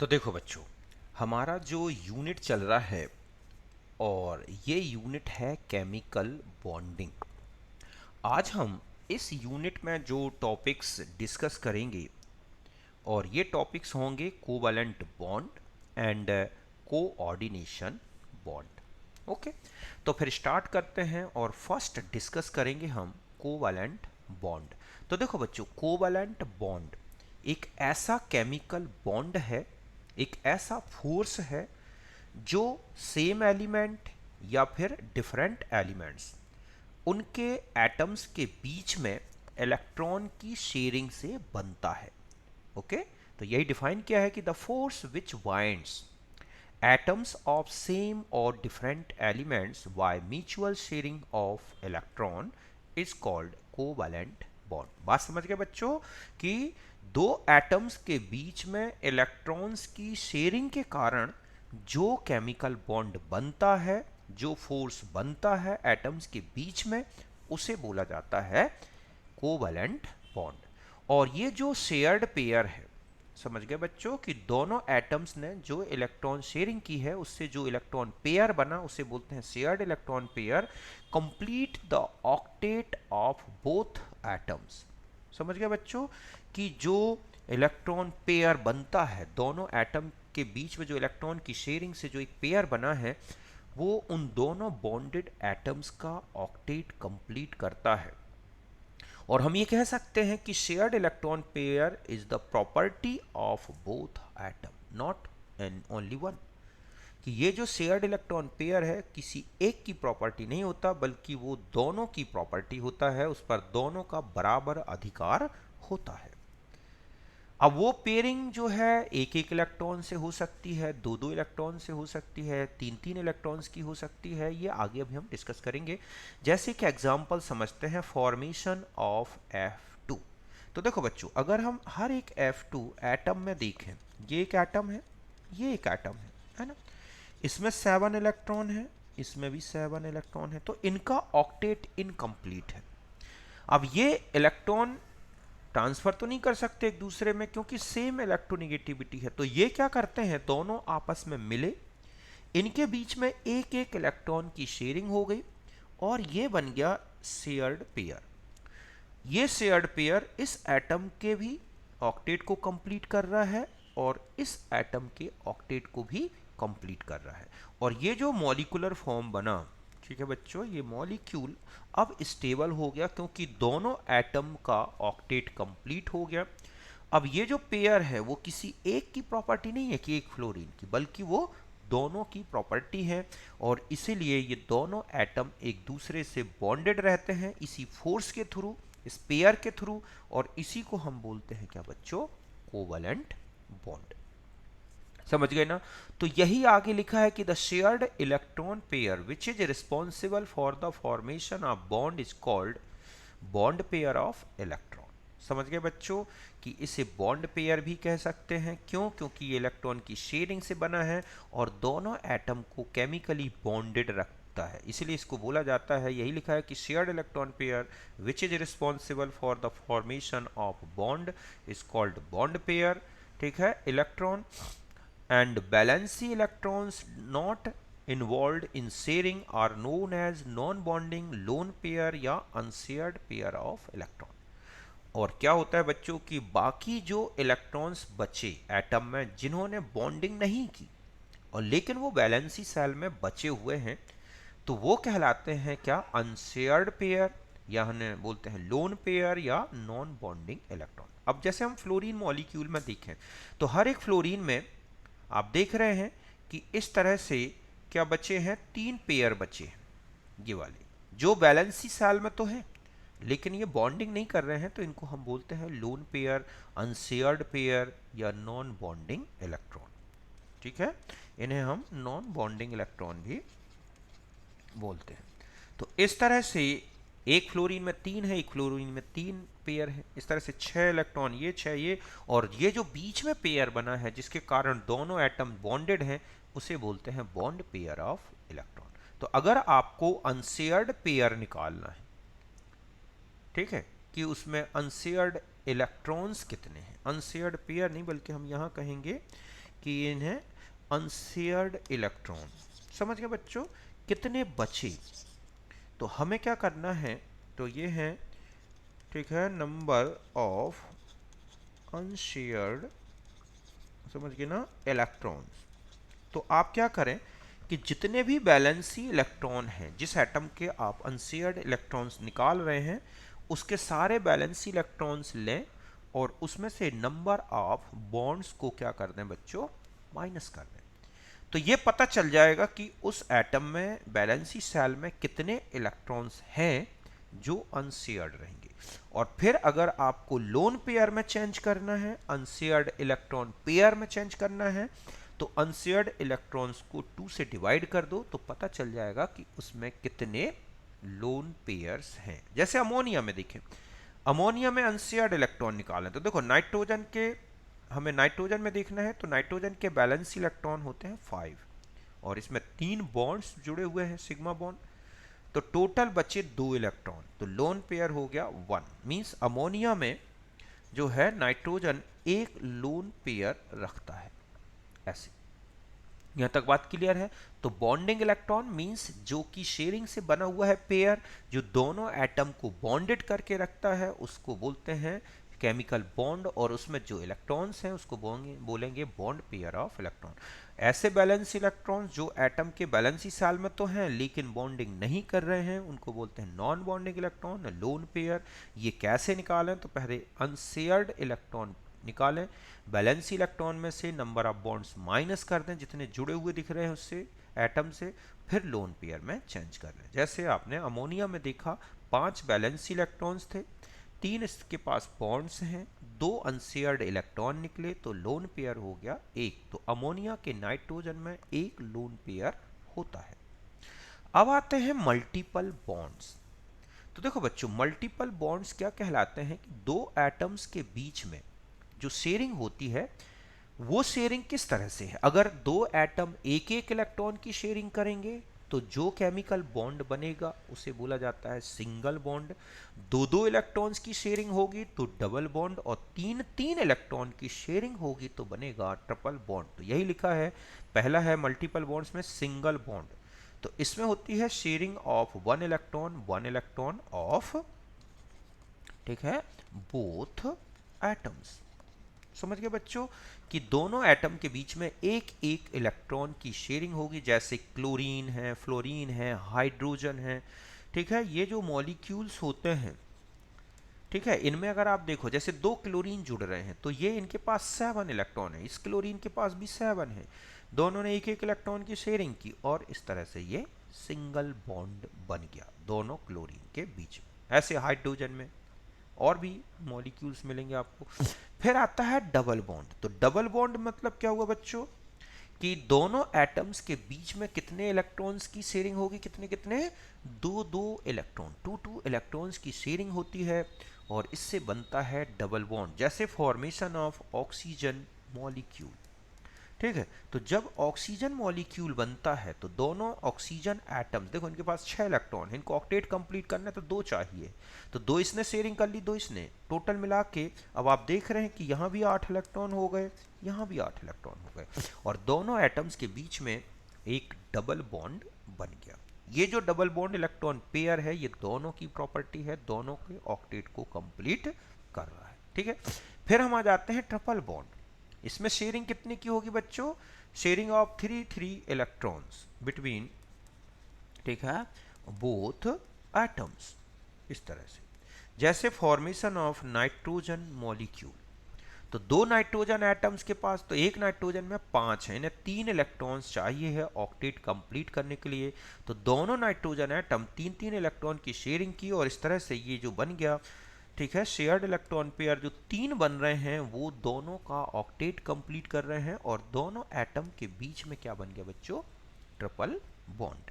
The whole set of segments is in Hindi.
तो देखो बच्चों, हमारा जो यूनिट चल रहा है और ये यूनिट है केमिकल बॉन्डिंग। आज हम इस यूनिट में जो टॉपिक्स डिस्कस करेंगे और ये टॉपिक्स होंगे covalent bond and coordination bond. Okay, तो फिर स्टार्ट करते हैं और फर्स्ट डिस्कस करेंगे हम कोवैलेंट बॉन्ड। तो देखो बच्चों, कोवैलेंट बॉन्ड एक ऐसा केमिकल बॉन्ड है, एक ऐसा फोर्स है जो सेम एलिमेंट या फिर डिफरेंट एलिमेंट्स उनके एटम्स के बीच में इलेक्ट्रॉन की शेयरिंग से बनता है। ओके, तो यही डिफाइन किया है कि the force which binds atoms of same or different elements by mutual sharing of electron is called covalent bond। बात समझ गए बच्चों कि दो एटम्स के बीच में इलेक्ट्रॉन्स की शेयरिंग के कारण जो केमिकल बॉन्ड बनता है, जो फोर्स बनता है एटम्स के बीच में, उसे बोला जाता है कोवैलेंट बॉन्ड। और ये जो शेयर्ड पेयर है, समझ गए बच्चों कि दोनों एटम्स ने जो इलेक्ट्रॉन शेयरिंग की है उससे जो इलेक्ट्रॉन पेयर बना उसे बोलते हैं shared electron pair, complete the octet of both atoms. समझ गए बच्चों कि जो इलेक्ट्रॉन पेयर बनता है, दोनों एटम के बीच में जो इलेक्ट्रॉन की शेयरिंग से जो एक पेयर बना है, वो उन दोनों बॉन्डेड एटम्स का ऑक्टेट कंप्लीट करता है। और हम ये कह सकते हैं कि shared electron pair is the property of both atom, not an only one. कि ये जो शेयर्ड इलेक्ट्रॉन पेयर है किसी एक की प्रॉपर्टी नहीं होता, बल्कि वो दोनों की प्रॉपर्टी होता है, उस पर दोनों का बराबर अधिकार होता है। अब वो पेयरिंग जो है एक एक इलेक्ट्रॉन से हो सकती है, दो दो इलेक्ट्रॉन से हो सकती है, तीन तीन इलेक्ट्रॉन्स की हो सकती है, ये आगे अभी हम डिस्कस करेंगे। जैसे कि एग्जांपल समझते हैं, फॉर्मेशन ऑफ F2। तो देखो बच्चों, अगर हम हर एक F2 एटम में देखें, ये एक एटम है, ये एक एटम है ना, इसमें 7 इलेक्ट्रॉन है, इसमें भी 7 इलेक्ट्रॉन है, तो इनका ऑक्टेट इनकम्प्लीट है। अब ये इलेक्ट्रॉन ट्रांसफर तो नहीं कर सकते एक दूसरे में क्योंकि सेम इलेक्ट्रोनिगेटिविटी है, तो ये क्या करते हैं, दोनों आपस में मिले, इनके बीच में एक एक इलेक्ट्रॉन की शेयरिंग हो गई और ये बन गया शेयर्ड पेयर। ये शेयर्ड पेयर इस एटम के भी ऑक्टेट को कंप्लीट कर रहा है और इस एटम के ऑक्टेट को भी कंप्लीट कर रहा है। और ये जो मॉलिक्यूलर फॉर्म बना, ठीक है बच्चों, ये मॉलिक्यूल अब स्टेबल हो गया क्योंकि दोनों एटम का ऑक्टेट कंप्लीट हो गया। अब ये जो पेयर है वो किसी एक की प्रॉपर्टी नहीं है कि एक फ्लोरीन की, बल्कि वो दोनों की प्रॉपर्टी है और इसीलिए ये दोनों एटम एक दूसरे से बॉन्डेड रहते हैं इसी फोर्स के थ्रू, इस पेयर के थ्रू, और इसी को हम बोलते हैं क्या बच्चों, कोवैलेंट बॉन्ड। समझ गए ना। तो यही आगे लिखा है कि the shared electron pair which is responsible for the formation of bond is called bond pair of electron. समझ गए बच्चों कि इसे बॉन्ड पेयर भी कह सकते हैं, क्यों, क्योंकि ये इलेक्ट्रॉन की शेयरिंग से बना है और दोनों एटम को केमिकली बॉन्डेड रखता है, इसलिए इसको बोला जाता है, यही लिखा है कि shared electron pair which is responsible for the formation of bond is called bond pair. ठीक है, electron and valency electrons not involved in sharing are known as non-bonding lone pair या unshared pair of electron। और क्या होता है बच्चों कि बाकी जो इलेक्ट्रॉन्स बचे एटम में जिन्होंने बॉन्डिंग नहीं की और लेकिन वो वैलेंसी सेल में बचे हुए हैं, तो वो कहलाते हैं क्या, अनशेयर्ड पेयर, या हमें बोलते हैं लोन पेयर या नॉन बॉन्डिंग इलेक्ट्रॉन। अब जैसे हम फ्लोरीन मॉलिक्यूल में देखें तो हर एक फ्लोरीन में आप देख रहे हैं कि इस तरह से क्या बचे हैं, तीन पेयर बचे हैं, ये वाले जो बैलेंसी सेल में तो है लेकिन ये बॉन्डिंग नहीं कर रहे हैं, तो इनको हम बोलते हैं लोन पेयर, अनशेयर्ड पेयर या नॉन बॉन्डिंग इलेक्ट्रॉन। ठीक है, इन्हें हम नॉन बॉन्डिंग इलेक्ट्रॉन भी बोलते हैं। तो इस तरह से एक फ्लोरीन में तीन है, एक फ्लोरीन में तीन पेयर है, इस तरह से 6 इलेक्ट्रॉन ये 6 ये, और ये जो बीच में पेयर बना है जिसके कारण दोनों एटम बॉन्डेड हैं उसे बोलते हैं बॉन्ड पेयर ऑफ इलेक्ट्रॉन। तो अगर आपको अनशेयर्ड पेयर निकालना है, ठीक है, कि उसमें अनशेयर्ड इलेक्ट्रॉन्स कितने हैं, अनशेयर्ड पेयर नहीं बल्कि हम यहां कहेंगे कि इन्हें अनशेयर्ड इलेक्ट्रॉन। समझ गए बच्चों, कितने बचे। तो हमें क्या करना है, तो ये है, ठीक है, नंबर ऑफ अनशेयर्ड, समझ गए ना, इलेक्ट्रॉन्स। तो आप क्या करें कि जितने भी बैलेंसी इलेक्ट्रॉन हैं, जिस एटम के आप अनशेयर्ड इलेक्ट्रॉन्स निकाल रहे हैं, उसके सारे बैलेंसी इलेक्ट्रॉन्स लें और उसमें से नंबर ऑफ बॉन्ड्स को क्या कर दें बच्चों, माइनस कर दें। तो ये पता चल जाएगा कि उस एटम में, बैलेंसी सेल में कितने इलेक्ट्रॉन्स हैं जो अनशेयर्ड रहेंगे। और फिर अगर आपको लोन पेयर में चेंज करना है, अनशेयर्ड इलेक्ट्रॉन पेयर में चेंज करना है, तो अनशेयर्ड इलेक्ट्रॉन्स को 2 से डिवाइड कर दो तो पता चल जाएगा कि उसमें कितने लोन पेयर्स हैं। जैसे अमोनिया में देखें, अमोनिया में अनशेयर्ड इलेक्ट्रॉन निकालें तो देखो, नाइट्रोजन के, हमें नाइट्रोजन में देखना है, तो नाइट्रोजन के बैलेंस इलेक्ट्रॉन होते हैं 5 और इसमें 3 बॉन्ड्स जुड़े हुए हैं, सिग्मा बॉन्ड। तो टोटल बचे 2 इलेक्ट्रॉन, तो लोन पेयर हो गया 1। मींस अमोनिया में जो है नाइट्रोजन एक लोन पेयर रखता है। ऐसे, यहां तक बात क्लियर है। तो बॉन्डिंग इलेक्ट्रॉन मींस जो कि शेयरिंग से बना हुआ है पेयर, जो दोनों एटम को बॉन्डेड करके रखता है, उसको बोलते हैं केमिकल बॉन्ड। और उसमें जो इलेक्ट्रॉन्स हैं उसको बोलेंगे बॉन्ड पेयर ऑफ इलेक्ट्रॉन। ऐसे बैलेंस इलेक्ट्रॉन्स जो एटम के बैलेंसी सेल में तो हैं लेकिन बॉन्डिंग नहीं कर रहे हैं, उनको बोलते हैं non bonding electron, lone pair. ये कैसे निकालें, तो पहले अनशेयर्ड इलेक्ट्रॉन निकालें, बैलेंस इलेक्ट्रॉन में से नंबर ऑफ बॉन्ड्स माइनस कर दें जितने जुड़े हुए दिख रहे हैं उससे, एटम से, फिर लोन पेयर में चेंज कर दें। जैसे आपने अमोनिया में देखा, 5 बैलेंस इलेक्ट्रॉन्स थे, 3 इसके पास बॉन्ड्स हैं, 2 अनशेयर्ड इलेक्ट्रॉन निकले, तो लोन पेयर हो गया 1। तो अमोनिया के नाइट्रोजन में 1 लोन पेयर होता है। अब आते हैं मल्टीपल बॉन्ड्स। तो देखो बच्चों, मल्टीपल बॉन्ड्स क्या कहलाते हैं कि दो एटम्स के बीच में जो शेयरिंग होती है, वो शेयरिंग किस तरह से है। अगर दो एटम एक एक इलेक्ट्रॉन की शेयरिंग करेंगे तो जो केमिकल बॉन्ड बनेगा उसे बोला जाता है सिंगल बॉन्ड। दो दो इलेक्ट्रॉन्स की शेयरिंग होगी तो डबल बॉन्ड, और तीन तीन इलेक्ट्रॉन की शेयरिंग होगी तो बनेगा ट्रिपल बॉन्ड। तो यही लिखा है, पहला है मल्टीपल बॉन्ड्स में सिंगल बॉन्ड। तो इसमें होती है sharing of one electron of, ठीक है, बोथ एटम्स। समझ गए बच्चों कि दोनों एटम के बीच में एक एक इलेक्ट्रॉन की शेयरिंग होगी। जैसे क्लोरीन है, फ्लोरीन है, हाइड्रोजन है, ठीक है, ये जो मॉलिक्यूल्स होते हैं, ठीक है, इनमें अगर आप देखो, जैसे 2 क्लोरीन जुड़ रहे हैं तो ये इनके पास 7 इलेक्ट्रॉन है, इस क्लोरीन के पास भी 7 है, दोनों ने एक एक इलेक्ट्रॉन की शेयरिंग की और इस तरह से ये सिंगल बॉन्ड बन गया दोनों क्लोरीन के बीच में। ऐसे हाइड्रोजन में और भी मॉलिक्यूल्स मिलेंगे आपको। फिर आता है डबल बॉन्ड। तो डबल बॉन्ड मतलब क्या हुआ बच्चों, कि दोनों एटम्स के बीच में कितने इलेक्ट्रॉन्स की शेयरिंग होगी, कितने कितने, दो दो इलेक्ट्रॉन, टू इलेक्ट्रॉन्स की शेयरिंग होती है और इससे बनता है डबल बॉन्ड। जैसे फॉर्मेशन ऑफ ऑक्सीजन मॉलिक्यूल, ठीक है। तो जब ऑक्सीजन मॉलिक्यूल बनता है तो दोनों ऑक्सीजन एटम्स, देखो इनके पास 6 इलेक्ट्रॉन है, इनको ऑक्टेट कंप्लीट करना है तो 2 चाहिए, तो 2 इसने शेयरिंग कर ली, 2 इसने, टोटल मिला के अब आप देख रहे हैं कि यहाँ भी 8 इलेक्ट्रॉन हो गए, यहाँ भी 8 इलेक्ट्रॉन हो गए, और दोनों एटम्स के बीच में एक डबल बॉन्ड बन गया। ये जो डबल बॉन्ड इलेक्ट्रॉन पेयर है, ये दोनों की प्रॉपर्टी है, दोनों के ऑक्टेट को कंप्लीट कर रहा है, ठीक है। फिर हम आ जाते हैं ट्रिपल बॉन्ड। इसमें शेयरिंग कितने की होगी बच्चों, शेयरिंग ऑफ 3 इलेक्ट्रॉन्स बिटवीन, ठीक है, बोथ एटम्स, इस तरह से। जैसे फॉर्मेशन ऑफ नाइट्रोजन मॉलिक्यूल, तो 2 नाइट्रोजन एटम्स के पास, तो एक नाइट्रोजन में 5 है, इन्हें 3 इलेक्ट्रॉन्स चाहिए है ऑक्टेट कंप्लीट करने के लिए, तो दोनों नाइट्रोजन एटम 3 इलेक्ट्रॉन की शेयरिंग की और इस तरह से ये जो बन गया, ठीक है, शेयर्ड इलेक्ट्रॉन पेयर जो 3 बन रहे हैं वो दोनों का ऑक्टेट कंप्लीट कर रहे हैं और दोनों एटम के बीच में क्या बन गया बच्चों, ट्रिपल बॉन्ड।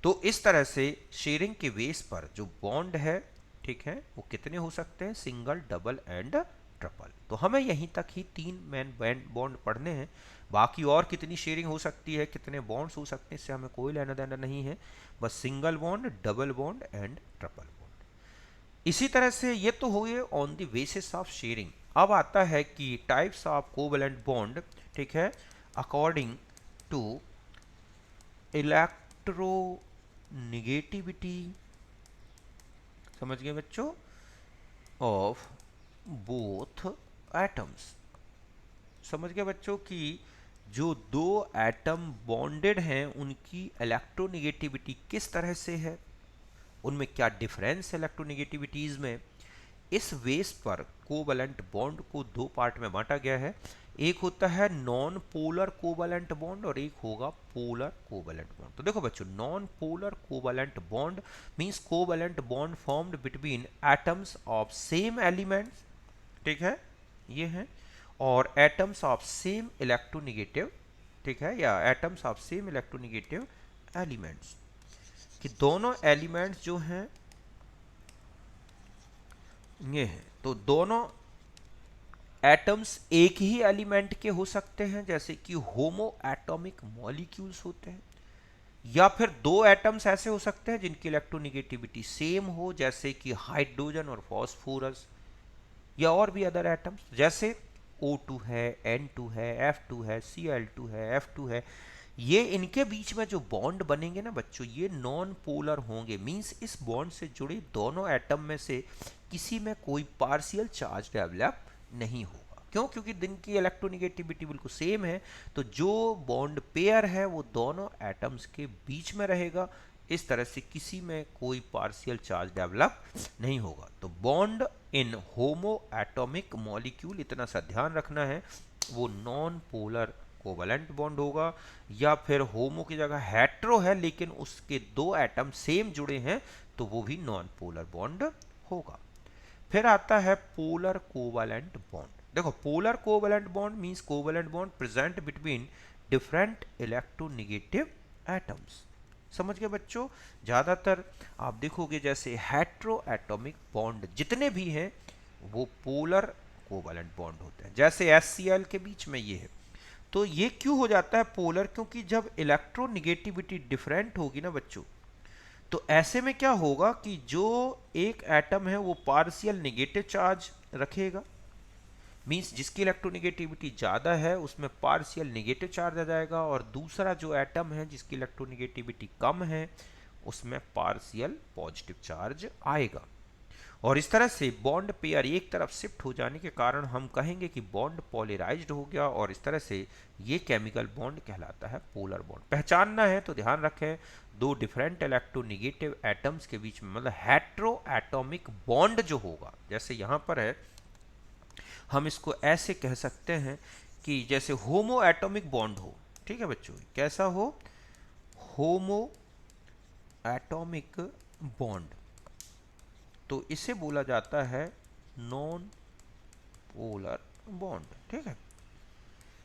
तो इस तरह से शेयरिंग के बेस पर जो बॉन्ड है, ठीक है, वो कितने हो सकते हैं, सिंगल, डबल एंड ट्रिपल। तो हमें यहीं तक ही 3 मेन बॉन्ड पढ़ने हैं, बाकी और कितनी शेयरिंग हो सकती है, कितने बॉन्ड्स हो सकते हैं, इससे हमें कोई लेना देना नहीं है, बस single bond, double bond and triple bond. इसी तरह से ये तो हुए on the basis of sharing. अब आता है कि टाइप्स ऑफ कोवेलेंट बॉन्ड ठीक है, अकॉर्डिंग टू इलेक्ट्रोनेगेटिविटी, समझ गए बच्चों, ऑफ बोथ एटम्स। समझ गए बच्चों कि जो दो एटम बॉन्डेड हैं उनकी इलेक्ट्रोनेगेटिविटी किस तरह से है, उनमें क्या डिफरेंस है इलेक्ट्रोनेगेटिविटीज में। इस बेस पर कोवैलेंट बॉन्ड को दो पार्ट में बांटा गया है, एक होता है नॉन पोलर कोवैलेंट बॉन्ड और एक होगा पोलर कोवैलेंट बॉन्ड। तो देखो बच्चों, non polar covalent bond means covalent bond formed between atoms of same elements, ठीक है, ये है, और एटम्स ऑफ सेम इलेक्ट्रोनेगेटिव, ठीक है, या atoms of same electronegative elements, कि दोनों एलिमेंट्स जो हैं ये हैं, तो दोनों एटम्स एक ही एलिमेंट के हो सकते हैं जैसे कि होमो एटॉमिक मॉलिक्यूल्स होते हैं, या फिर दो एटम्स ऐसे हो सकते हैं जिनकी इलेक्ट्रोनेगेटिविटी सेम हो जैसे कि हाइड्रोजन और फॉस्फोरस, या और भी अदर एटम्स जैसे O2 है, N2 है, F2 है, Cl2 है, F2 है। ये इनके बीच में जो बॉन्ड बनेंगे ना बच्चों, ये नॉन पोलर होंगे, मींस इस बॉन्ड से जुड़े दोनों एटम में से किसी में कोई पार्शियल चार्ज डेवलप नहीं होगा। क्यों? क्योंकि दिन की इलेक्ट्रोनेगेटिविटी बिल्कुल सेम है, तो जो बॉन्ड पेयर है वो दोनों एटम्स के बीच में रहेगा, इस तरह से किसी में कोई पार्शियल चार्ज डेवलप नहीं होगा। तो bond in homo atomic molecule, इतना सा ध्यान रखना है, वो नॉन पोलर कोवैलेंट बॉन्ड होगा, या फिर होमो की जगह हेट्रो है लेकिन उसके दो एटम सेम जुड़े हैं तो वो भी नॉन पोलर बॉन्ड होगा। फिर आता है पोलर कोवैलेंट बॉन्ड। देखो, polar covalent bond means covalent bond present between different electronegative atoms. समझ गए बच्चों, ज्यादातर आप देखोगे जैसे हेट्रो एटॉमिक बॉन्ड जितने भी हैं वो पोलर कोवैलेंट बॉन्ड होते हैं, जैसे HCl के बीच में ये है। तो ये क्यों हो जाता है पोलर? क्योंकि जब इलेक्ट्रोनेगेटिविटी डिफरेंट होगी ना बच्चों, तो ऐसे में क्या होगा कि जो एक एटम है वो पार्शियल नेगेटिव चार्ज रखेगा, मींस जिसकी इलेक्ट्रोनेगेटिविटी ज़्यादा है उसमें पार्शियल नेगेटिव चार्ज आ जाएगा, और दूसरा जो एटम है जिसकी इलेक्ट्रोनेगेटिविटी कम है उसमें पार्शियल पॉजिटिव चार्ज आएगा। और इस तरह से बॉन्ड पेयर एक तरफ शिफ्ट हो जाने के कारण हम कहेंगे कि बॉन्ड पॉलराइज्ड हो गया, और इस तरह से ये केमिकल बॉन्ड कहलाता है पोलर बॉन्ड। पहचानना है तो ध्यान रखें, दो डिफरेंट इलेक्ट्रोनेगेटिव एटम्स के बीच में मतलब हेट्रो एटॉमिक बॉन्ड जो होगा, जैसे यहाँ पर है, हम इसको ऐसे कह सकते हैं कि जैसे होमो एटॉमिक बॉन्ड हो, ठीक है बच्चों, कैसा हो? होमो एटॉमिक बॉन्ड, तो इसे बोला जाता है नॉन पोलर बॉन्ड, ठीक है,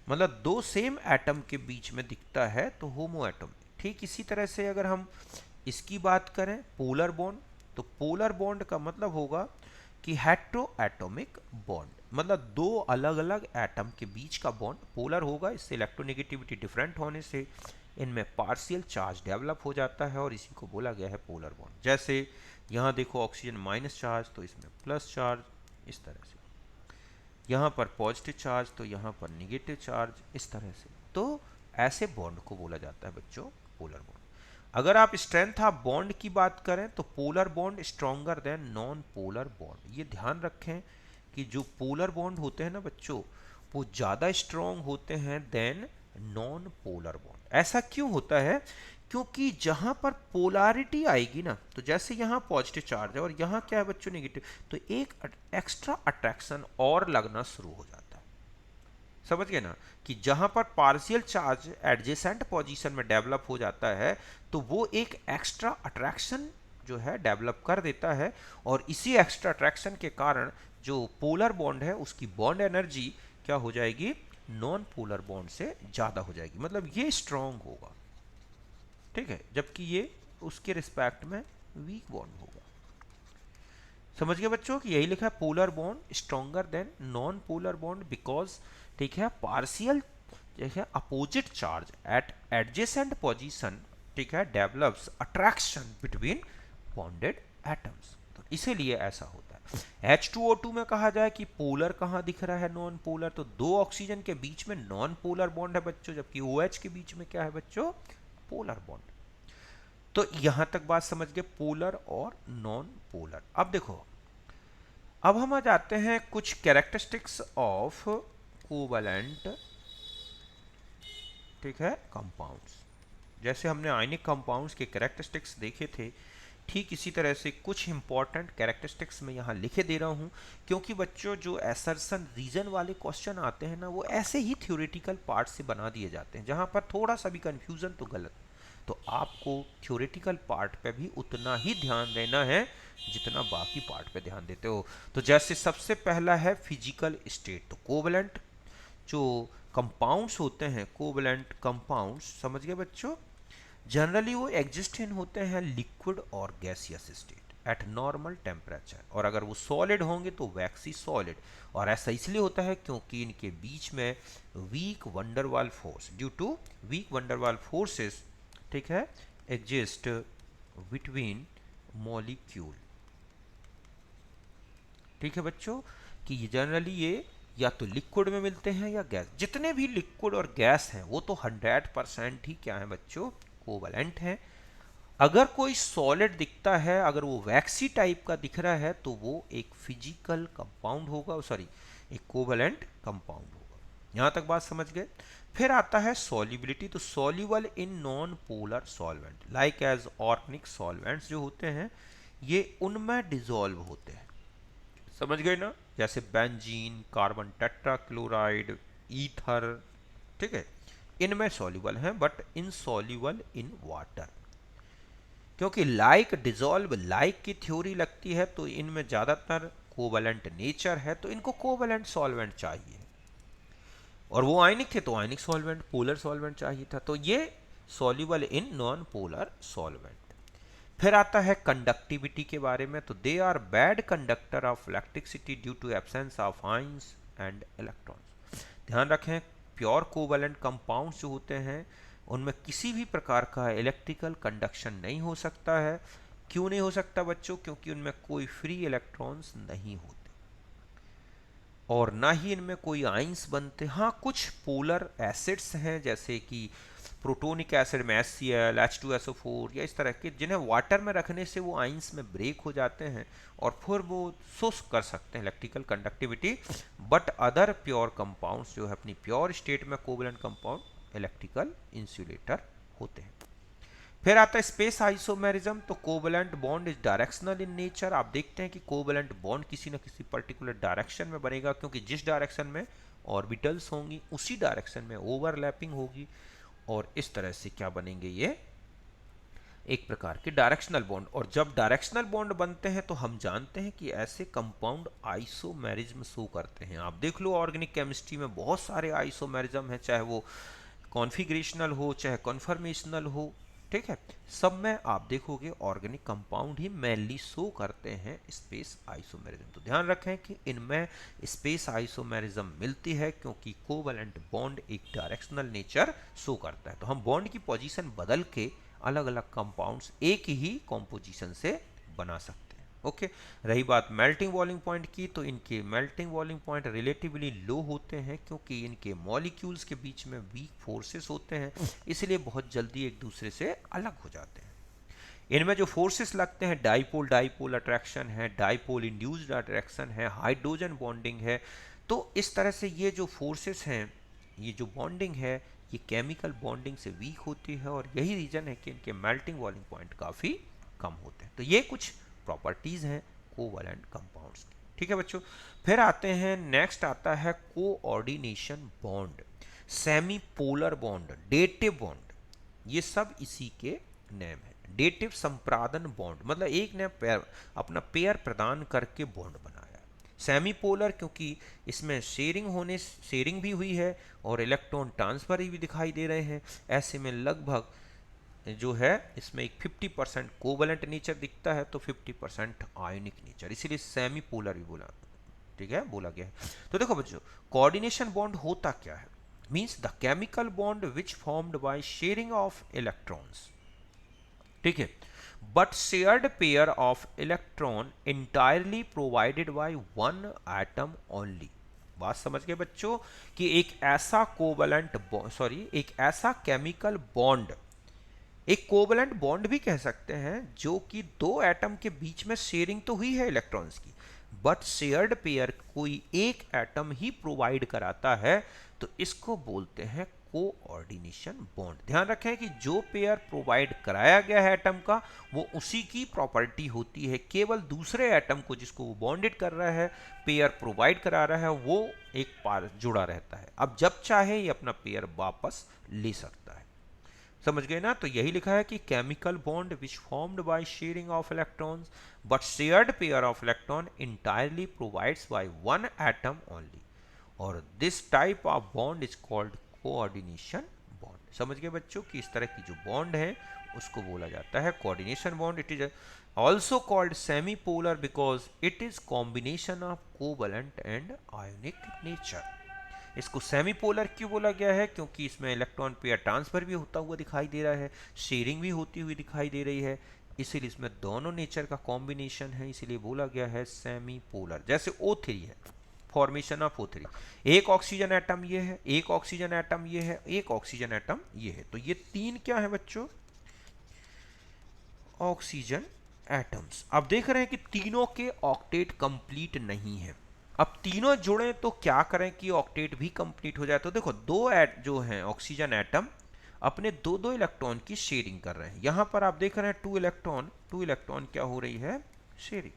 मतलब दो सेम एटम के बीच में दिखता है तो होमो एटम। ठीक इसी तरह से अगर हम इसकी बात करें पोलर बॉन्ड, तो पोलर बॉन्ड का मतलब होगा कि हेट्रो एटॉमिक बॉन्ड, मतलब दो अलग अलग एटम के बीच का बॉन्ड पोलर होगा, इससे इलेक्ट्रोनेगेटिविटी डिफरेंट होने से इनमें पार्शियल चार्ज डेवलप हो जाता है और इसी को बोला गया है पोलर बॉन्ड। जैसे यहाँ देखो ऑक्सीजन माइनस चार्ज तो इसमें प्लस चार्ज, इस तरह से यहाँ पर पॉजिटिव चार्ज तो यहाँ पर निगेटिव चार्ज, इस तरह से। तो ऐसे बॉन्ड को बोला जाता है बच्चों पोलर बॉन्ड। अगर आप स्ट्रेंथ ऑफ बॉन्ड की बात करें तो polar bond stronger than non polar bond. ये ध्यान रखें कि जो पोलर बॉन्ड होते हैं ना बच्चों, वो ज़्यादा स्ट्रॉन्ग होते हैं देन नॉन पोलर बॉन्ड। ऐसा क्यों होता है? क्योंकि जहां पर पोलारिटी आएगी ना, तो जैसे यहाँ पॉजिटिव चार्ज है और यहाँ क्या है बच्चों नेगेटिव, तो एक एक्स्ट्रा अट्रैक्शन और लगना शुरू हो जाता है। समझ गए ना, कि जहां पर पार्शियल चार्ज एडजेसेंट पोजीशन में डेवलप हो जाता है तो वो एक एक्स्ट्रा अट्रैक्शन जो है डेवलप कर देता है, और इसी एक्स्ट्रा अट्रैक्शन के कारण जो पोलर बॉन्ड है उसकी बॉन्ड एनर्जी क्या हो जाएगी? नॉन पोलर बॉन्ड से ज़्यादा हो जाएगी, मतलब ये स्ट्रॉन्ग होगा, ठीक है, जबकि ये उसके रिस्पेक्ट में वीक बॉन्ड होगा। समझ गए बच्चों कि यही लिखा है polar bond stronger than non polar bond because, ठीक है, पार्शियल देखिए opposite charge at adjacent position, ठीक है, develops attraction between bonded atoms, तो इसीलिए ऐसा होता है। H2O2 में कहा जाए कि पोलर कहाँ दिख रहा है, नॉन पोलर, तो दो ऑक्सीजन के बीच में नॉन पोलर बॉन्ड है बच्चों, जबकि OH के बीच में क्या है बच्चों, पोलर बॉन्ड। तो यहां तक बात समझ गए, पोलर और नॉन पोलर। अब देखो, अब हम आ जाते हैं कुछ कैरेक्टरिस्टिक्स ऑफ कोवैलेंट, ठीक है, कंपाउंड्स। जैसे हमने आयनिक कंपाउंड्स के कैरेक्टरिस्टिक्स देखे थे, ठीक इसी तरह से कुछ इंपॉर्टेंट कैरेक्टरिस्टिक्स मैं यहाँ लिखे दे रहा हूँ, क्योंकि बच्चों जो एसर्शन रीजन वाले क्वेश्चन आते हैं ना, वो ऐसे ही थ्योरेटिकल पार्ट से बना दिए जाते हैं, जहाँ पर थोड़ा सा भी कंफ्यूजन तो गलत। तो आपको थ्योरेटिकल पार्ट पे भी उतना ही ध्यान देना है जितना बाकी पार्ट पे ध्यान देते हो। तो जैसे सबसे पहला है फिजिकल स्टेट, तो कोवैलेंट जो कंपाउंड्स होते हैं, कोवैलेंट कंपाउंड्स, समझ गए बच्चों, जनरली वो एग्जिस्ट इन होते हैं लिक्विड और gaseous state eight normal temperature, और अगर वो सॉलिड होंगे तो वैक्सी सॉलिड। और ऐसा इसलिए होता है क्योंकि इनके बीच में weak van der Waal force, due to weak van der Waal forces, ठीक है, एग्जिस्ट बिटवीन मॉलिक्यूल। ठीक है बच्चों, कि जनरली ये या तो लिक्विड में मिलते हैं या गैस। जितने भी लिक्विड और गैस हैं वो तो 100% ही क्या है बच्चों, कोवैलेंट हैं। अगर कोई सॉलिड दिखता है, अगर वो वैक्सी टाइप का दिख रहा है, तो वो एक फिजिकल कंपाउंड होगा, सॉरी एक कोवैलेंट कंपाउंड होगा। यहां तक बात समझ गए। फिर आता है सॉल्युबिलिटी, तो soluble in non polar solvent like as organic solvents जो होते हैं, ये उनमें डिसॉल्व होते हैं, समझ गए ना, जैसे बेंजीन, कार्बन टेट्राक्लोराइड, ईथर, ठीक है, इनमें सॉल्युबल हैं बट इनसॉल्युबल इन वाटर। क्योंकि लाइक डिसॉल्व लाइक की थ्योरी लगती है, तो इनमें ज़्यादातर कोवैलेंट नेचर है, तो इनको कोवैलेंट सॉल्वेंट चाहिए, और वो आयनिक थे तो आयनिक सॉल्वेंट, पोलर सॉल्वेंट चाहिए था, तो ये soluble in non polar solvent. फिर आता है कंडक्टिविटी के बारे में, तो they are bad conductor of electricity due to absence of ions and electrons. ध्यान रखें, प्योर कोवैलेंट कंपाउंड्स जो होते हैं उनमें किसी भी प्रकार का इलेक्ट्रिकल कंडक्शन नहीं हो सकता है। क्यों नहीं हो सकता बच्चों, क्योंकि उनमें कोई फ्री इलेक्ट्रॉन्स नहीं होते और ना ही इनमें कोई आइंस बनते। हाँ, कुछ पोलर एसिड्स हैं जैसे कि प्रोटोनिक एसिड में HCl, H2SO4 या इस तरह के, जिन्हें वाटर में रखने से वो आइंस में ब्रेक हो जाते हैं और फिर वो शुष्क कर सकते हैं electrical conductivity. But other pure compounds जो है अपनी प्योर स्टेट में कोवैलेंट कंपाउंड इलेक्ट्रिकल इंसुलेटर होते हैं। फिर आता है स्पेस आइसोमेरिज्म, तो covalent bond is directional in nature. आप देखते हैं कि कोवैलेंट बॉन्ड किसी न किसी पर्टिकुलर डायरेक्शन में बनेगा, क्योंकि जिस डायरेक्शन में ऑर्बिटल्स होंगी उसी डायरेक्शन में ओवरलैपिंग होगी, और इस तरह से क्या बनेंगे, ये एक प्रकार के डायरेक्शनल बॉन्ड। और जब डायरेक्शनल बॉन्ड बनते हैं तो हम जानते हैं कि ऐसे कंपाउंड आइसोमेरिज्म शो करते हैं। आप देख लो ऑर्गेनिक केमिस्ट्री में बहुत सारे आइसोमेरिज्म हैं, चाहे वो कॉन्फिग्रेशनल हो चाहे कॉन्फर्मेशनल हो, ठीक है, सब में आप देखोगे ऑर्गेनिक कंपाउंड ही मेनली शो करते हैं स्पेस आइसोमेरिज्म। तो ध्यान रखें कि इनमें स्पेस आइसोमेरिज्म मिलती है क्योंकि कोवैलेंट बॉन्ड एक डायरेक्शनल नेचर शो करता है। तो हम बॉन्ड की पोजीशन बदल के अलग अलग कंपाउंड्स एक ही कॉम्पोजिशन से बना सकते हैं। ओके, रही बात मेल्टिंग बॉइलिंग पॉइंट की, तो इनके melting boiling point relatively low होते हैं क्योंकि इनके मॉलिक्यूल्स के बीच में वीक फोर्सेस होते हैं, इसलिए बहुत जल्दी एक दूसरे से अलग हो जाते हैं। इनमें जो फोर्सेस लगते हैं, डाइपोल डाइपोल अट्रैक्शन है, डाइपोल इंड्यूस्ड अट्रैक्शन है, हाइड्रोजन बॉन्डिंग है। तो इस तरह से ये जो फोर्सेस हैं, ये जो बॉन्डिंग है, ये केमिकल बॉन्डिंग से वीक होती है, और यही रीजन है कि इनके मेल्टिंग बॉइलिंग पॉइंट काफ़ी कम होते हैं। तो ये कुछ प्रॉपर्टीज़ हैं कोवैलेंट कंपाउंड्स की। ठीक है बच्चों, फिर आते हैं, नेक्स्ट आता है coordination bond, semi polar bond, dative bond, ये सब इसी के नेम है। डेटिव संप्रादन बॉन्ड मतलब एक ने अपना पेयर प्रदान करके बॉन्ड बनाया। सेमी पोलर क्योंकि इसमें शेयरिंग भी हुई है और इलेक्ट्रॉन ट्रांसफर भी दिखाई दे रहे हैं। ऐसे में लगभग जो है इसमें एक 50% कोवैलेंट नेचर दिखता है तो 50% आयोनिक नेचर, इसीलिए सेमी पोलर भी बोला, ठीक है, बोला गया है। तो देखो बच्चों, कोऑर्डिनेशन बॉन्ड होता क्या है, means the chemical bond which formed by sharing of electrons, ठीक है, but shared pair of electron entirely provided by one atom only। बात समझ गए बच्चों कि एक ऐसा कोवलेंट एक ऐसा केमिकल बॉन्ड, एक कोवलेंट बॉन्ड भी कह सकते हैं, जो कि दो एटम के बीच में शेयरिंग तो हुई है इलेक्ट्रॉन्स की, बट शेयर्ड पेयर कोई एक एटम ही प्रोवाइड कराता है, तो इसको बोलते हैं कोऑर्डिनेशन बॉन्ड। ध्यान रखें कि जो पेयर प्रोवाइड कराया गया है एटम का, वो उसी की प्रॉपर्टी होती है, केवल दूसरे एटम को जिसको वो बॉन्डेड कर रहा है, पेयर प्रोवाइड करा रहा है, वो एक पार जुड़ा रहता है। अब जब चाहे ये अपना पेयर वापस ले सकता है। समझ गए ना? तो यही लिखा है कि chemical bond which formed by sharing of electrons but shared pair of electron entirely provides by one atom only, और this type of bond is called coordination bond. समझ गए बच्चों कि इस तरह की जो बॉन्ड है उसको बोला जाता है coordination bond. It is also called semi polar because it is combination of covalent and ionic nature. इसको सेमी पोलर क्यों बोला गया है? क्योंकि इसमें इलेक्ट्रॉन पेयर ट्रांसफर भी होता हुआ दिखाई दे रहा है, शेयरिंग भी होती हुई दिखाई दे रही है, इसीलिए इसमें दोनों नेचर का कॉम्बिनेशन है, इसीलिए बोला गया है सेमी पोलर। जैसे O3 है, फॉर्मेशन ऑफ O3, एक ऑक्सीजन एटम ये है, एक ऑक्सीजन एटम ये है, एक ऑक्सीजन एटम ये है, तो ये तीन क्या है बच्चों? Oxygen atoms. अब देख रहे हैं कि तीनों के ऑक्टेट कंप्लीट नहीं है। अब तीनों जुड़े तो क्या करें कि ऑक्टेट भी कंप्लीट हो जाए? तो देखो दो जो हैं ऑक्सीजन एटम अपने दो दो इलेक्ट्रॉन की शेयरिंग कर रहे हैं। यहां पर आप देख रहे हैं टू इलेक्ट्रॉन क्या हो रही है? शेयरिंग।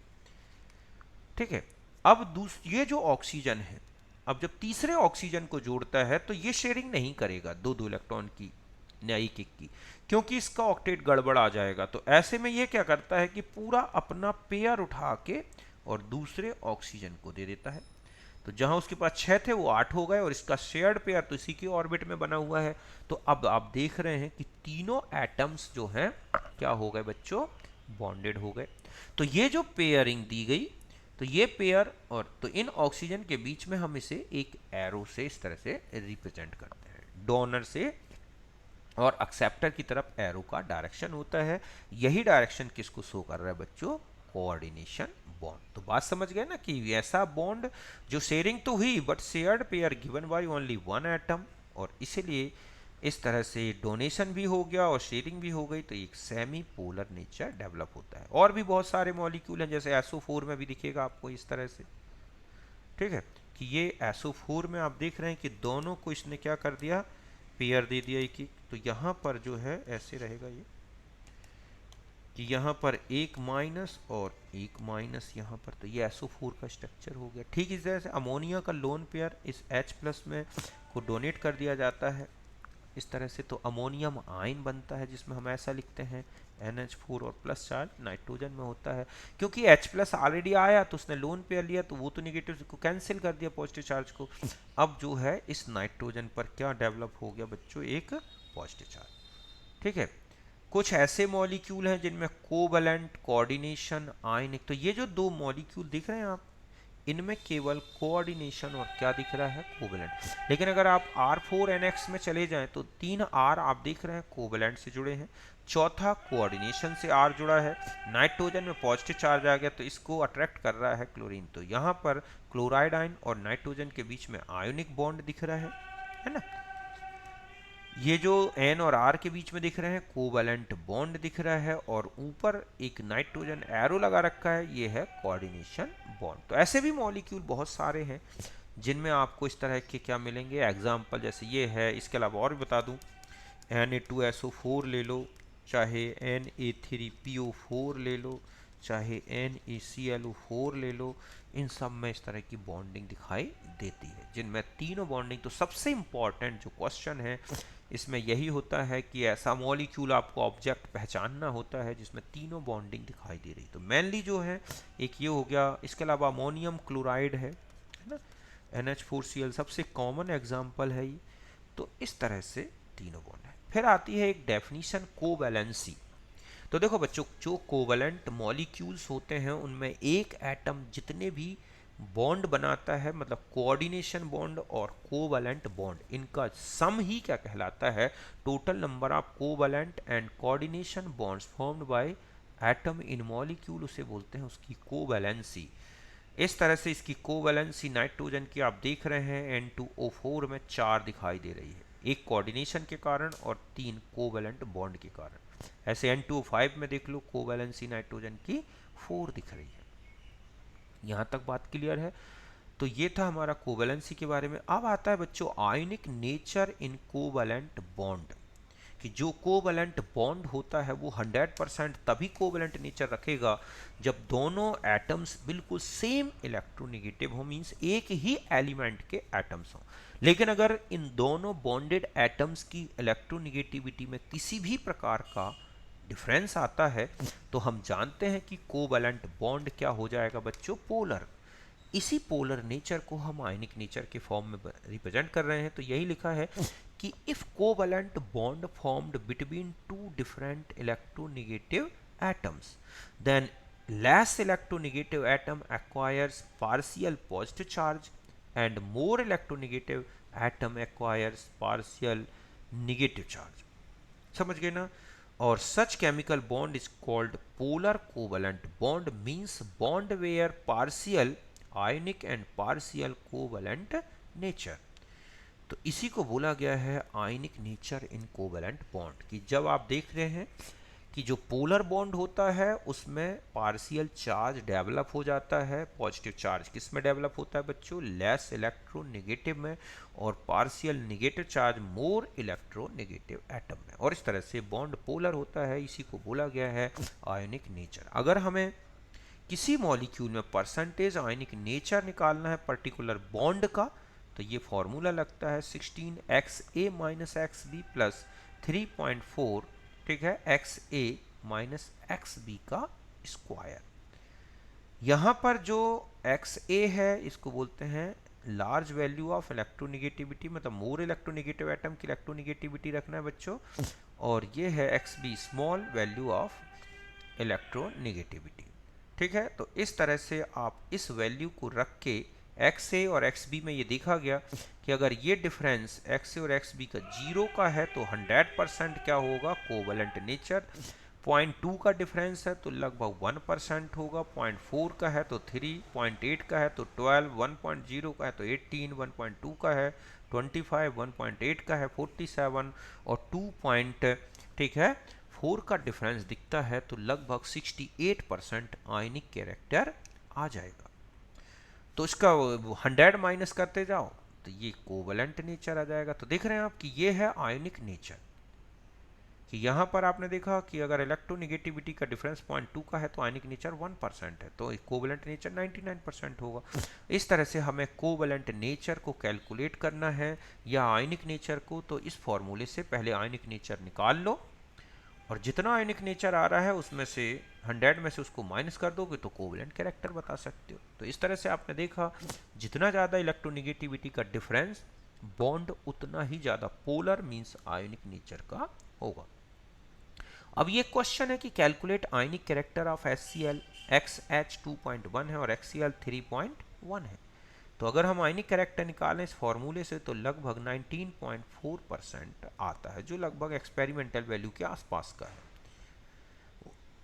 ठीक है। अब ये जो ऑक्सीजन है, अब जब तीसरे ऑक्सीजन को जोड़ता है तो ये शेयरिंग नहीं करेगा दो दो इलेक्ट्रॉन की या एक एक की, क्योंकि इसका ऑक्टेट गड़बड़ आ जाएगा। तो ऐसे में ये क्या करता है कि पूरा अपना पेयर उठा के और दूसरे ऑक्सीजन को दे देता है। तो जहां उसके पास 6 थे वो 8 हो गए, और इसका शेयर्ड पेयर तो इसी के ऑर्बिट में बना हुआ है। तो अब आप देख रहे हैं कि तीनों एटम्स जो हैं क्या हो गए बच्चों? बॉन्डेड हो गए। तो ये जो पेयरिंग दी गई, तो ये पेयर और तो इन ऑक्सीजन के बीच में हम इसे एक एरो से इस तरह से रिप्रेजेंट करते हैं, डोनर से और एक्सेप्टर की तरफ एरो का डायरेक्शन होता है। यही डायरेक्शन किसको शो कर रहा है बच्चों? Coordination bond. तो बात समझ गए ना कि ऐसा बॉन्ड जो शेयरिंग तो हुई but shared pair given by only one atom, और इसीलिए इस तरह से डोनेशन भी हो गया और शेयरिंग भी हो गई, तो एक सेमी पोलर नेचर डेवलप होता है। और भी बहुत सारे मॉलिक्यूल हैं, जैसे SO4 में भी दिखेगा आपको इस तरह से। ठीक है, कि ये SO4 में आप देख रहे हैं कि दोनों को इसने क्या कर दिया? पेयर दे दिया एक एक। तो यहाँ पर जो है ऐसे रहेगा ये कि यहाँ पर एक माइनस और एक माइनस यहाँ पर, तो ये SO4 का स्ट्रक्चर हो गया। ठीक इस तरह से अमोनिया का लोन पेयर इस H+ में को डोनेट कर दिया जाता है इस तरह से, तो अमोनियम आयन बनता है, जिसमें हम ऐसा लिखते हैं NH4 और प्लस चार्ज नाइट्रोजन में होता है। क्योंकि H+ ऑलरेडी आया तो उसने लोन पेयर लिया, तो वो तो निगेटिव को कैंसिल कर दिया पॉजिटिव चार्ज को। अब जो है इस नाइट्रोजन पर क्या डेवलप हो गया बच्चों? एक पॉजिटिव चार्ज। ठीक है। कुछ ऐसे मॉलिक्यूल हैं जिनमें कोवलेंट, कोऑर्डिनेशन, आयनिक, तो ये जो दो मॉलिक्यूल दिख रहे हैं आप, इनमें केवल कोऑर्डिनेशन और क्या दिख रहा है? कोवलेंट। लेकिन अगर आप R4NX में चले जाएं तो 3 R आप देख रहे हैं कोवलेंट से जुड़े हैं, चौथा कोऑर्डिनेशन से R जुड़ा है। नाइट्रोजन में पॉजिटिव चार्ज आ गया तो इसको अट्रैक्ट कर रहा है क्लोरीन, तो यहाँ पर क्लोराइड आयन और नाइट्रोजन के बीच में आयोनिक बॉन्ड दिख रहा है ना। ये जो N और R के बीच में दिख रहे हैं कोवैलेंट बॉन्ड दिख रहा है, और ऊपर एक नाइट्रोजन एरो लगा रखा है, ये है कोऑर्डिनेशन बॉन्ड। तो ऐसे भी मॉलिक्यूल बहुत सारे हैं जिनमें आपको इस तरह के क्या मिलेंगे? एग्जाम्पल जैसे ये है। इसके अलावा और भी बता दूं, Na2SO4 ले लो, चाहे Na3PO4 ले लो, चाहे NaClO4 ले लो, इन सब में इस तरह की बॉन्डिंग दिखाई देती है, जिनमें तीनों बॉन्डिंग। तो सबसे इंपॉर्टेंट जो क्वेश्चन है इसमें यही होता है कि ऐसा मॉलिक्यूल आपको ऑब्जेक्ट पहचानना होता है जिसमें तीनों बॉन्डिंग दिखाई दे रही। तो मेनली जो है एक ये हो गया। इसके अलावा अमोनियम क्लोराइड है ना, NH4Cl सबसे कॉमन एग्जाम्पल है ये। तो इस तरह से तीनों बॉन्ड है। फिर आती है एक डेफिनीशन कोवैलेंसी। तो देखो बच्चों, जो कोवैलेंट मॉलिक्यूल्स होते हैं उनमें एक एटम जितने भी बॉन्ड बनाता है, मतलब कोऑर्डिनेशन बॉन्ड और कोवैलेंट बॉन्ड, इनका सम ही क्या कहलाता है? Total number of covalent and coordination bonds formed by atom in molecule उसे बोलते हैं उसकी कोवैलेंसी। इस तरह से इसकी कोवैलेंसी नाइट्रोजन की आप देख रहे हैं N2O4 में 4 दिखाई दे रही है, एक कोऑर्डिनेशन के कारण और 3 कोवैलेंट बॉन्ड के कारण। ऐसे N2O5 में देख लो कोवैलेंसी नाइट्रोजन की 4 दिख रही है। यहाँ तक बात क्लियर है। तो ये था हमारा कोवैलेंसी के बारे में। अब आता है बच्चों आयनिक नेचर इन कोवैलेंट बॉन्ड, कि जो कोवैलेंट बॉन्ड होता है वो 100% तभी कोवैलेंट नेचर रखेगा जब दोनों एटम्स बिल्कुल सेम इलेक्ट्रोनेगेटिव हो, मींस एक ही एलिमेंट के एटम्स हो। लेकिन अगर इन दोनों बॉन्डेड एटम्स की इलेक्ट्रोनेगेटिविटी में किसी भी प्रकार का डिफरेंस आता है तो हम जानते हैं कि कोवैलेंट बॉन्ड क्या हो जाएगा बच्चों, पोलर। इसी पोलर नेचर को हम आयनिक नेचर के फॉर्म में रिप्रेजेंट कर रहे हैं। तो यही लिखा है कि if covalent bond formed between two different electronegative atoms then less electronegative atom acquires partial positive charge and more electronegative atom acquires partial negative charge। समझ गए ना। और such chemical bond is called polar covalent bond, means bond where partial ionic and partial covalent nature. तो इसी को बोला गया है ionic nature in covalent bond, कि जब आप देख रहे हैं कि जो पोलर बॉन्ड होता है उसमें पार्शियल चार्ज डेवलप हो जाता है, पॉजिटिव चार्ज किस में डेवलप होता है बच्चों, लेस इलेक्ट्रोनेगेटिव में, और partial negative charge more electronegative atom में, और इस तरह से बॉन्ड पोलर होता है। इसी को बोला गया है आयनिक नेचर। अगर हमें किसी मॉलिक्यूल में परसेंटेज आयनिक नेचर निकालना है पर्टिकुलर बॉन्ड का, तो ये फॉर्मूला लगता है 16xa minus x B plus 3.4, ठीक है, एक्स ए माइनस एक्स बी का स्क्वायर। यहाँ पर जो एक्स ए है इसको बोलते हैं लार्ज वैल्यू ऑफ इलेक्ट्रोनेगेटिविटी, मतलब मोर इलेक्ट्रोनेगेटिव एटम की इलेक्ट्रोनेगेटिविटी रखना है बच्चों, और ये है X B small value of electronegativity. ठीक है, तो इस तरह से आप इस वैल्यू को रख के एक्स ए और एक्स बी में ये देखा गया कि अगर ये डिफरेंस एक्स ए और एक्स बी का 0 का है तो 100% क्या होगा, कोवैलेंट नेचर। 0.2 का डिफरेंस है तो लगभग 1% होगा, 0.4 का है तो 3, 0.8 का है तो 12, 1.0 का है तो 18, 1.2 का है 25, 1.8 का है 47, और 2 ठीक है 4 का डिफरेंस दिखता है तो लगभग 68% आयनिक कैरेक्टर आ जाएगा। तो इसका 100 माइनस करते जाओ तो ये कोवैलेंट नेचर आ जाएगा। तो देख रहे हैं आप कि ये है आयनिक नेचर, कि यहाँ पर आपने देखा कि अगर इलेक्ट्रोनेगेटिविटी का डिफरेंस 0.2 का है तो आयनिक नेचर 1% है, तो कोवैलेंट नेचर 99% होगा। इस तरह से हमें कोवैलेंट नेचर को कैलकुलेट करना है या आयनिक नेचर को, तो इस फॉर्मूले से पहले आयनिक नेचर निकाल लो और जितना आयनिक नेचर आ रहा है उसमें से 100 में से उसको माइनस कर दोगे तो कोवैलेंट कैरेक्टर बता सकते हो। तो इस तरह से आपने देखा जितना ज़्यादा इलेक्ट्रोनेगेटिविटी का डिफरेंस बॉन्ड उतना ही ज़्यादा पोलर मींस आयनिक नेचर का होगा। अब ये क्वेश्चन है कि calculate ionic character of HCl, XH 2.1 है और HCl 3.1 है। तो अगर हम आयनिक कैरेक्टर निकालें इस फॉर्मूले से तो लगभग 19.4% आता है, जो लगभग एक्सपेरिमेंटल वैल्यू के आसपास का है।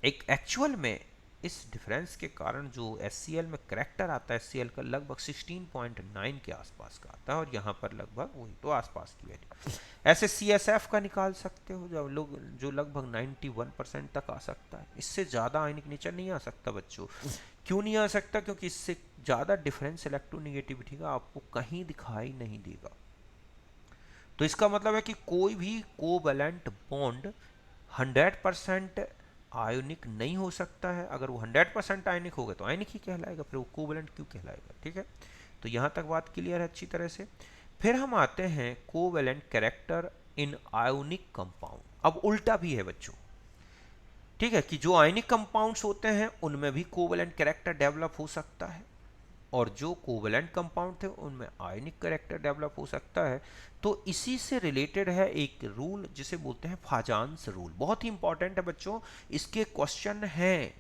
एक एक्चुअल में इस डिफरेंस के कारण जो HCl में कैरेक्टर आता है HCl का लगभग 16.9 के आसपास का आता है, और यहाँ पर लगभग वही तो आसपास की वैल्यू। ऐसे CSF का निकाल सकते हो जो लगभग 91% तक आ सकता है। इससे ज़्यादा आयनिक नेचर नहीं आ सकता बच्चों। क्यों नहीं आ सकता, क्योंकि इससे ज़्यादा डिफरेंस इलेक्ट्रोनेगेटिविटी का आपको कहीं दिखाई नहीं देगा। तो इसका मतलब है कि कोई भी कोवैलेंट बॉन्ड 100% आयोनिक नहीं हो सकता है। अगर वो 100% आयनिक होगा तो आयनिक ही कहलाएगा, फिर वो कोवैलेंट क्यों कहलाएगा। ठीक है, तो यहाँ तक बात क्लियर है अच्छी तरह से। फिर हम आते हैं covalent character in ionic compound. अब उल्टा भी है बच्चों, ठीक है, कि जो आयनिक कंपाउंड्स होते हैं उनमें भी कोवैलेंट कैरेक्टर डेवलप हो सकता है, और जो कोवैलेंट कंपाउंड थे उनमें आयनिक कैरेक्टर डेवलप हो सकता है। तो इसी से रिलेटेड है एक रूल जिसे बोलते हैं फाजान्स रूल। बहुत ही इंपॉर्टेंट है बच्चों, इसके क्वेश्चन हैं।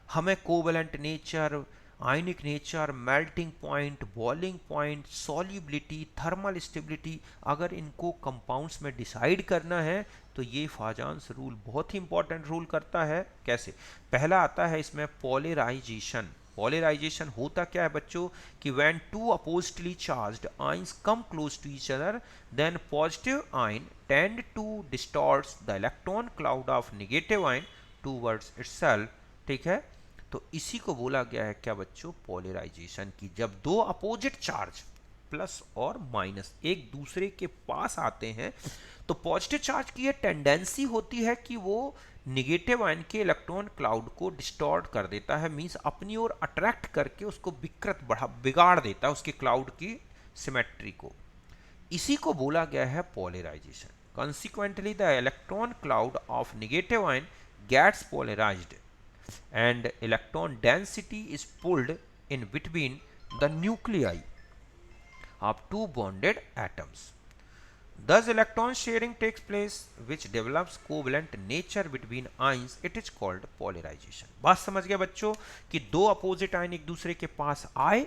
हमें covalent nature ionic nature, melting point, boiling point, solubility, thermal stability, अगर इनको कंपाउंड्स में डिसाइड करना है तो ये फाजान्स रूल बहुत ही इंपॉर्टेंट रूल करता है। कैसे? पहला आता है इसमें पोलराइजेशन। पोलराइजेशन होता क्या है बच्चों कि when two oppositely charged ions come close to each other then positive ion tend to distorts the electron cloud of negative ion towards itself. ठीक है, तो इसी को बोला गया है क्या बच्चों? पोलराइजेशन की। जब दो अपोजिट चार्ज प्लस और माइनस एक दूसरे के पास आते हैं तो पॉजिटिव चार्ज की ये टेंडेंसी होती है कि वो निगेटिव आयन के इलेक्ट्रॉन क्लाउड को डिस्टॉर्ट कर देता है, मींस अपनी ओर अट्रैक्ट करके उसको विकृत बढ़ा बिगाड़ देता है उसके क्लाउड की सिमेट्री को। इसी को बोला गया है polarisation. Consequently, the electron cloud of negative ion gets polarized and electron density is pulled in between the nuclei of two bonded atoms. Thus, electron sharing takes place, which develops covalent nature between ions. It is called polarization. बात समझ गए बच्चों कि दो अपोजिट आयन एक दूसरे के पास आए,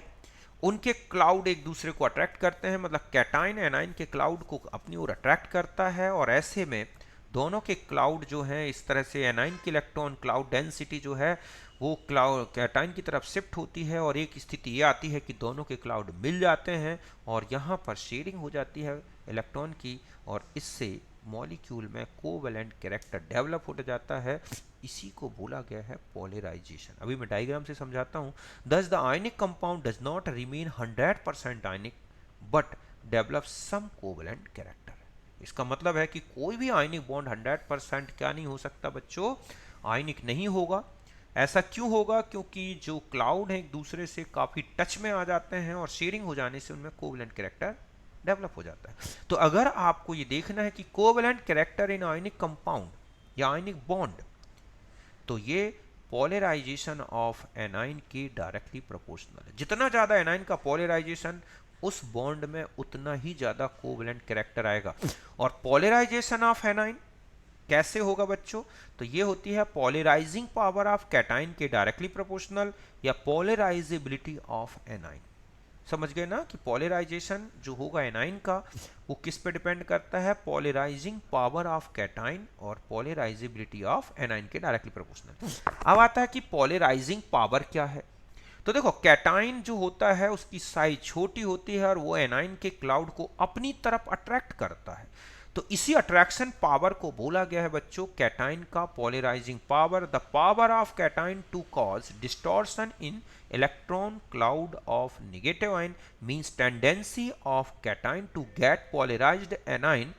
उनके क्लाउड एक दूसरे को अट्रैक्ट करते हैं, मतलब कैटाइन एनाइन के क्लाउड को अपनी ओर अट्रैक्ट करता है, और ऐसे में दोनों के क्लाउड जो हैं इस तरह से एनाइन की इलेक्ट्रॉन क्लाउड डेंसिटी जो है वो क्लाउड कैटाइन की तरफ शिफ्ट होती है, और एक स्थिति ये आती है कि दोनों के क्लाउड मिल जाते हैं और यहाँ पर शेयरिंग हो जाती है इलेक्ट्रॉन की, और इससे मॉलिक्यूल में कोवेलेंट कैरेक्टर डेवलप हो जाता है। इसी को बोला गया है पोलराइजेशन। अभी मैं डायग्राम से समझाता हूँ। Thus the ionic compound does not remain 100% ionic but develop some covalent character. इसका मतलब है कि कोई भी आयनिक बॉन्ड 100% क्या नहीं हो सकता बच्चों? आयनिक नहीं होगा। ऐसा क्यों होगा? क्योंकि जो क्लाउड है एक दूसरे से काफ़ी टच में आ जाते हैं और शेयरिंग हो जाने से उनमें कोवेलेंट कैरेक्टर डेवलप हो जाता है। तो अगर आपको ये देखना है कि covalent character in ionic compound या आयनिक बॉन्ड, तो ये पोलराइजेशन ऑफ एनाइन की डायरेक्टली प्रोपोर्शनल है। जितना ज़्यादा एनाइन का पोलराइजेशन उस बॉन्ड में उतना ही ज़्यादा कोवेलेंट कैरेक्टर आएगा। और पोलराइजेशन ऑफ एनाइन कैसे होगा बच्चों? तो ये होती है पोलराइजिंग पावर ऑफ कैटाइन के डायरेक्टली प्रोपोर्शनल या पोलराइजेबिलिटी ऑफ एनाइन। समझ गए ना कि पोलराइजेशन जो होगा एनाइन का वो किस पे डिपेंड करता है? पोलराइजिंग पावर ऑफ कैटाइन और पोलराइजेबिलिटी ऑफ एनाइन के डायरेक्टली प्रोपोर्शनल। अब आता है कि पोलराइजिंग पावर क्या है। तो देखो, कैटाइन जो होता है उसकी साइज छोटी होती है और वो एनाइन के क्लाउड को अपनी तरफ अट्रैक्ट करता है, तो इसी अट्रैक्शन पावर को बोला गया है बच्चों कैटाइन का polarizing power. The power of cation to cause distortion in electron cloud of negative ion means tendency of cation to get polarized anion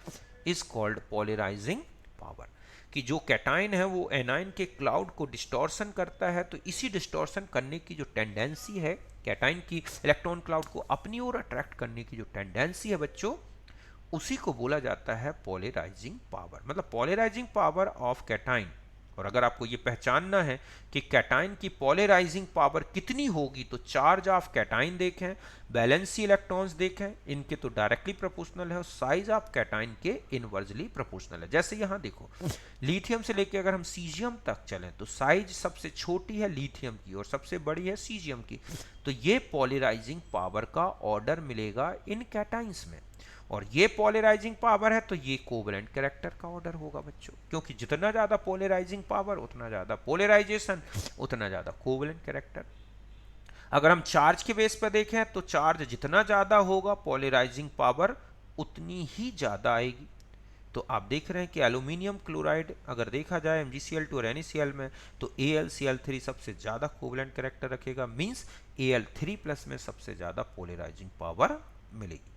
is called polarizing power. कि जो कैटाइन है वो एनाइन के क्लाउड को डिस्टॉर्शन करता है, तो इसी डिस्टॉर्शन करने की जो टेंडेंसी है कैटाइन की इलेक्ट्रॉन क्लाउड को अपनी ओर अट्रैक्ट करने की जो टेंडेंसी है बच्चों, उसी को बोला जाता है पोलराइजिंग पावर। मतलब पोलराइजिंग पावर ऑफ कैटाइन। और अगर आपको ये पहचानना है कि कैटाइन की पोलराइजिंग पावर कितनी होगी, तो चार्ज ऑफ कैटाइन देखें, वैलेंसी इलेक्ट्रॉन्स देखें, इनके तो डायरेक्टली प्रोपोर्शनल है और साइज ऑफ कैटाइन के इनवर्सली प्रोपोर्शनल है। जैसे यहाँ देखो, लिथियम से लेकर अगर हम सीजियम तक चलें तो साइज सबसे छोटी है लिथियम की और सबसे बड़ी है सीजियम की। तो ये पोलराइजिंग पावर का ऑर्डर मिलेगा इन कैटाइंस में, और ये पोलराइजिंग पावर है तो ये कोवेलेंट कैरेक्टर का ऑर्डर होगा बच्चों, क्योंकि जितना ज्यादा पोलराइजिंग पावर उतना ज्यादा पोलराइजेशन उतना ज्यादा कोवेलेंट कैरेक्टर। अगर हम चार्ज के बेस पर देखें तो चार्ज जितना ज्यादा होगा पोलराइजिंग पावर उतनी ही ज्यादा आएगी। तो आप देख रहे हैं कि एल्यूमिनियम क्लोराइड अगर देखा जाए MgCl2 और NaCl में, तो AlCl3 सबसे ज्यादा कोवेलेंट कैरेक्टर रखेगा, मींस Al3+ में सबसे ज्यादा पोलराइजिंग पावर मिलेगी।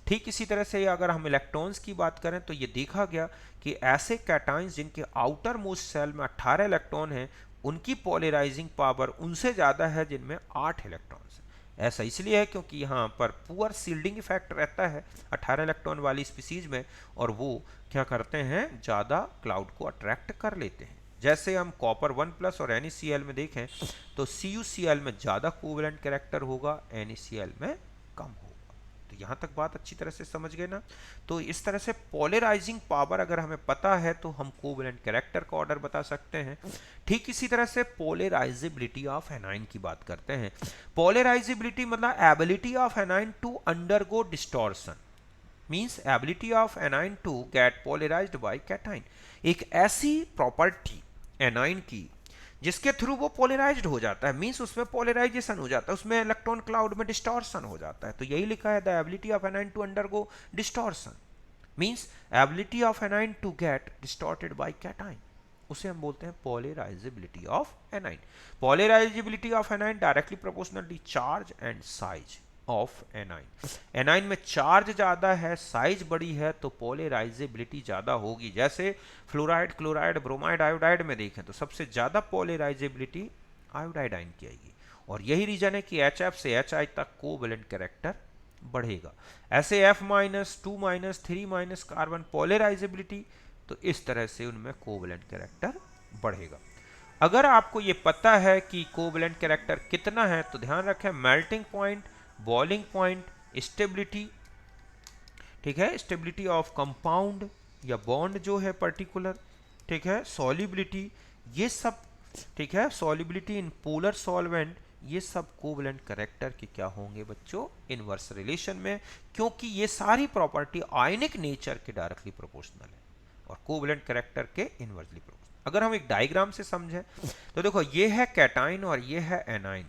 ठीक इसी तरह से अगर हम इलेक्ट्रॉन्स की बात करें तो ये देखा गया कि ऐसे कैटाइंस जिनके आउटर मोस्ट सेल में 18 इलेक्ट्रॉन हैं, उनकी पोलराइजिंग पावर उनसे ज़्यादा है जिनमें 8 इलेक्ट्रॉन्स हैं। ऐसा इसलिए है क्योंकि यहाँ पर पुअर सील्डिंग इफेक्ट रहता है 18 इलेक्ट्रॉन वाली स्पीसीज में, और वो क्या करते हैं, ज़्यादा क्लाउड को अट्रैक्ट कर लेते हैं। जैसे हम कॉपर 1+ और NaCl में देखें तो CuCl में ज़्यादा कोवेलेंट कैरेक्टर होगा, NaCl में कम होगा। तो यहाँ तक बात अच्छी तरह से समझ गए ना। तो इस तरह से पोलराइजिंग पावर अगर हमें पता है तो हम कोवेलेंट कैरेक्टर का ऑर्डर बता सकते हैं। ठीक इसी तरह से पोलराइजेबिलिटी ऑफ एनाइन की बात करते हैं। पोलराइजेबिलिटी मतलब ability of anion to undergo distortion, means ability of anion to get polarized by cation. एक ऐसी प्रॉपर्टी एनाइन की जिसके थ्रू वो पोलराइज्ड हो जाता है, मींस उसमें पोलराइजेशन हो जाता है, उसमें इलेक्ट्रॉन क्लाउड में डिस्टॉर्शन हो जाता है। तो यही लिखा है the ability of anion to undergo distortion, means ability of anion to get distorted by cation, उसे हम बोलते हैं polarizability of anion. Polarizability of anion directly proportional to charge and size of anion. Anion में चार्ज ज्यादा है, साइज बड़ी है, तो पोलराइजेबिलिटी ज्यादा होगी। जैसे फ्लोराइड, क्लोराइड, ब्रोमाइड, आयोडाइड में देखें तो सबसे ज्यादा पोलराइजेबिलिटी आयोडाइड आयन की आएगी। और यही रीजन है कि HF से HI तक कोवेलेंट कैरेक्टर बढ़ेगा। ऐसे F minus, 2 minus, 3 minus carbon polarisability, तो इस तरह से उनमें कोवेलेंट कैरेक्टर बढ़ेगा। अगर आपको ये पता है कि कोवेलेंट कैरेक्टर कितना है तो ध्यान रखें melting point, boiling point, stability, ठीक है, स्टेबिलिटी ऑफ कंपाउंड या बॉन्ड जो है पर्टिकुलर, ठीक है, सॉल्युबिलिटी, ये सब, ठीक है, सॉल्युबिलिटी इन पोलर सॉल्वेंट, ये सब कोवेलेंट कैरेक्टर के क्या होंगे बच्चों, इनवर्स रिलेशन में, क्योंकि ये सारी प्रॉपर्टी आयनिक नेचर के डायरेक्टली प्रोपोर्शनल है और कोवेलेंट कैरेक्टर के इनवर्सली प्रोपोर्शनल। अगर हम एक डायग्राम से समझें तो देखो ये है कैटाइन और ये है एनाइन।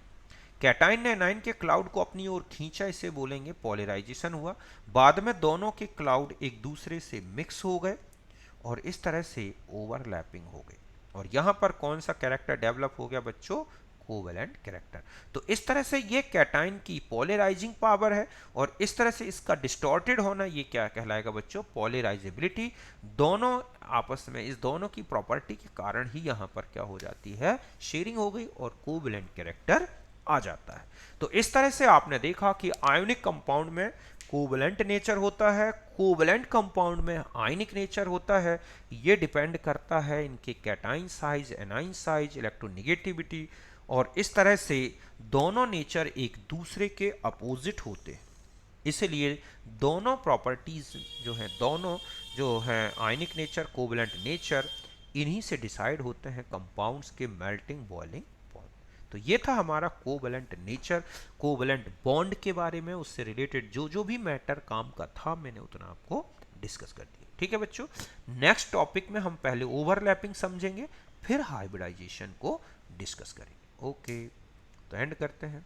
कैटाइन ने एनाइन के क्लाउड को अपनी ओर खींचा, इसे बोलेंगे पोलराइजेशन हुआ। बाद में दोनों के क्लाउड एक दूसरे से मिक्स हो गए और इस तरह से ओवरलैपिंग हो गई, और यहां पर कौन सा कैरेक्टर डेवलप हो गया बच्चों, कोवेलेंट कैरेक्टर। तो इस तरह से ये कैटाइन की पोलराइजिंग पावर है और इस तरह से इसका डिस्टॉर्टेड होना ये क्या कहलाएगा बच्चों, पोलराइजेबिलिटी। दोनों आपस में इस दोनों की प्रॉपर्टी के कारण ही यहां पर क्या हो जाती है, शेयरिंग हो गई और कोवेलेंट कैरेक्टर आ जाता है। तो इस तरह से आपने देखा कि आयोनिक कंपाउंड में कोवेलेंट नेचर होता है, कोवेलेंट कंपाउंड में आयनिक नेचर होता है। ये डिपेंड करता है इनके cation size, A9 size, electronegativity, और इस तरह से दोनों नेचर एक दूसरे के अपोजिट होते हैं। इसलिए दोनों प्रॉपर्टीज जो हैं, दोनों जो हैं आयनिक नेचर, कोवेलेंट नेचर, इन्हीं से डिसाइड होते हैं कंपाउंड्स के मेल्टिंग, बॉइलिंग पॉइंट। तो ये था हमारा कोवेलेंट नेचर, कोवेलेंट बॉन्ड के बारे में, उससे रिलेटेड जो जो भी मैटर काम का था मैंने उतना आपको डिस्कस कर दिया। ठीक है बच्चों, नेक्स्ट टॉपिक में हम पहले ओवरलैपिंग समझेंगे, फिर हाइब्रिडाइजेशन को डिस्कस करेंगे। ओके, तो एंड करते हैं।